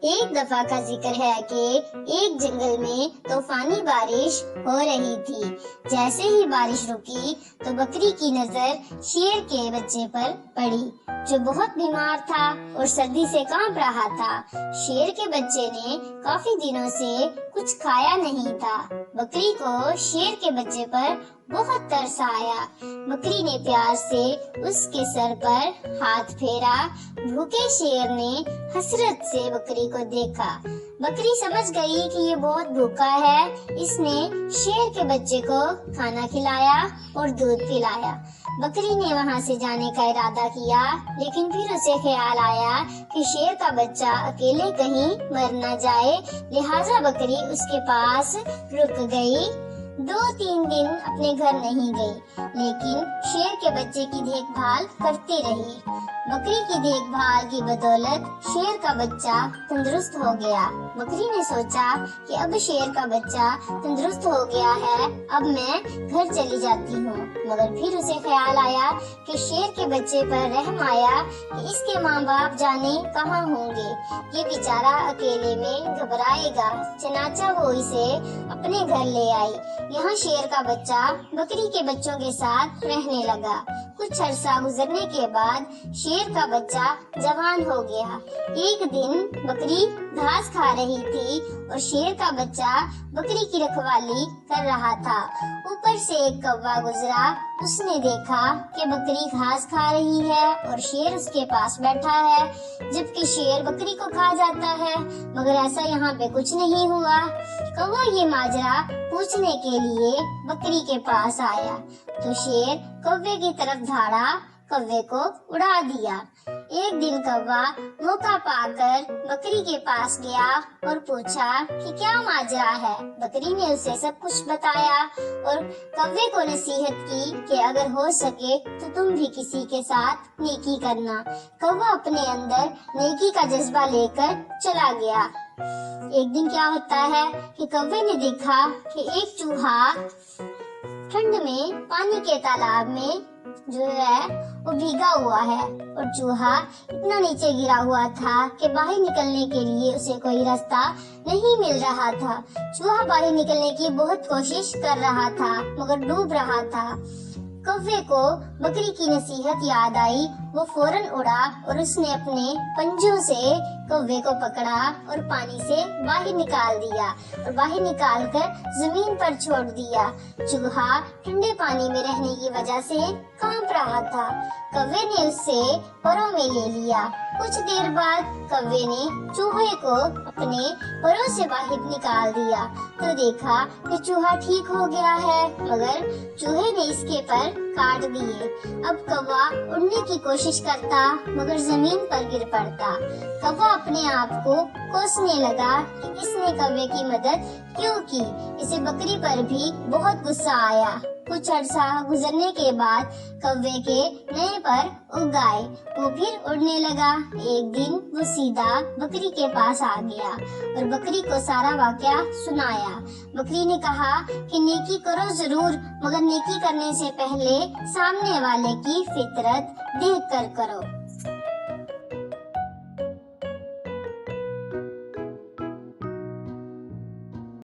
ایک دفعہ کا ذکر ہے کہ ایک جنگل میں طوفانی بارش ہو رہی تھی۔ جیسے ہی بارش رکی تو بکری کی نظر شیر کے بچے پر پڑی جو بہت بیمار تھا اور سردی سے کانپ رہا تھا۔ شیر کے بچے نے کافی دنوں سے کچھ کھایا نہیں تھا۔ بکری کو شیر کے بچے پر بہت ترس آیا۔ بکری نے پیار سے اس کے سر پر ہاتھ پھیرا۔ بھوکے شیر نے حسرت سے بکری کو دیکھا۔ بکری سمجھ گئی کہ یہ بہت بھوکا ہے۔ اس نے شیر کے بچے کو کھانا کھلایا اور دودھ پلایا۔ بکری نے وہاں سے جانے کا ارادہ کیا، لیکن پھر اسے خیال آیا کہ شیر کا بچہ اکیلے کہیں مر نہ جائے، لہٰذا بکری اس کے پاس رک گئی۔ 2-3 دن اپنے گھر نہیں گئی، لیکن شیر کے بچے کی دیکھ بھال کرتی رہی۔ بکری کی دیکھ بھال کی بدولت شیر کا بچہ تندرست ہو گیا۔ بکری نے سوچا کہ اب شیر کا بچہ تندرست ہو گیا ہے، اب میں گھر چلی جاتی ہوں، مگر پھر اسے خیال آیا کہ شیر کے بچے پر رحم آیا کہ اس کے ماں باپ جانے کہاں ہوں گے، یہ بیچارہ اکیلے میں گھبرائے گا۔ چنانچہ وہ اسے اپنے گھر لے آئی۔ یہاں شیر کا بچہ بکری کے بچوں کے ساتھ رہنے لگا۔ کچھ عرصہ گزرنے کے بعد شیر کا بچہ جوان ہو گیا۔ ایک دن بکری گھاس کھا رہی تھی اور شیر کا بچہ بکری کی رکھوالی کر رہا تھا۔ اوپر سے ایک کوا گزرا۔ اس نے دیکھا کہ بکری گھاس کھا رہی ہے اور شیر اس کے پاس بیٹھا ہے، جبکہ شیر بکری کو کھا جاتا ہے، مگر ایسا یہاں پہ کچھ نہیں ہوا۔ کوا یہ ماجرا پوچھنے کے لیے بکری کے پاس آیا تو شیر کوے کی طرف دھاڑا، کوے کو اڑا دیا۔ ایک دن کوا موقع پا کر بکری کے پاس گیا اور پوچھا کہ کیا ماجرا ہے۔ بکری نے اسے سب کچھ بتایا اور کوے کو نصیحت کی کہ اگر ہو سکے تو تم بھی کسی کے ساتھ نیکی کرنا۔ کوا اپنے اندر نیکی کا جذبہ لے کر چلا گیا۔ ایک دن کیا ہوتا ہے کہ کوے نے دیکھا کہ ایک چوہا ٹھنڈ میں پانی کے تالاب میں جو ہے وہ بھیگا ہوا ہے، اور چوہا اتنا نیچے گرا ہوا تھا کہ باہر نکلنے کے لیے اسے کوئی راستہ نہیں مل رہا تھا۔ چوہا باہر نکلنے کی بہت کوشش کر رہا تھا مگر ڈوب رہا تھا۔ کوے کو بکری کی نصیحت یاد آئی۔ وہ فوراً اڑا اور اس نے اپنے پنجوں سے کوے کو پکڑا اور پانی سے باہر نکال دیا اور باہر نکال کر زمین پر چھوڑ دیا۔ چوہا ٹھنڈے پانی میں رہنے کی وجہ سے کانپ رہا تھا۔ کوے نے اسے پروں میں لے لیا۔ کچھ دیر بعد کوے نے چوہے کو اپنے پروں سے باہر نکال دیا تو دیکھا کہ چوہا ٹھیک ہو گیا ہے، مگر چوہے نے اس کے پر کاٹ دیے۔ اب کوا اڑنے کی کوشش کرتا مگر زمین پر گر پڑتا۔ کوا اپنے آپ کو کوسنے لگا کہ اس نے کوے کی مدد کیوں کی۔ اسے بکری پر بھی بہت غصہ آیا۔ کچھ عرصہ گزرنے کے بعد کوے کے نئے پر اگ آئے۔ وہ پھر اڑنے لگا۔ ایک دن وہ سیدھا بکری کے پاس آ گیا اور بکری کو سارا واقعہ سنایا۔ بکری نے کہا کہ نیکی کرو ضرور، مگر نیکی کرنے سے پہلے سامنے والے کی فطرت دیکھ کر کرو۔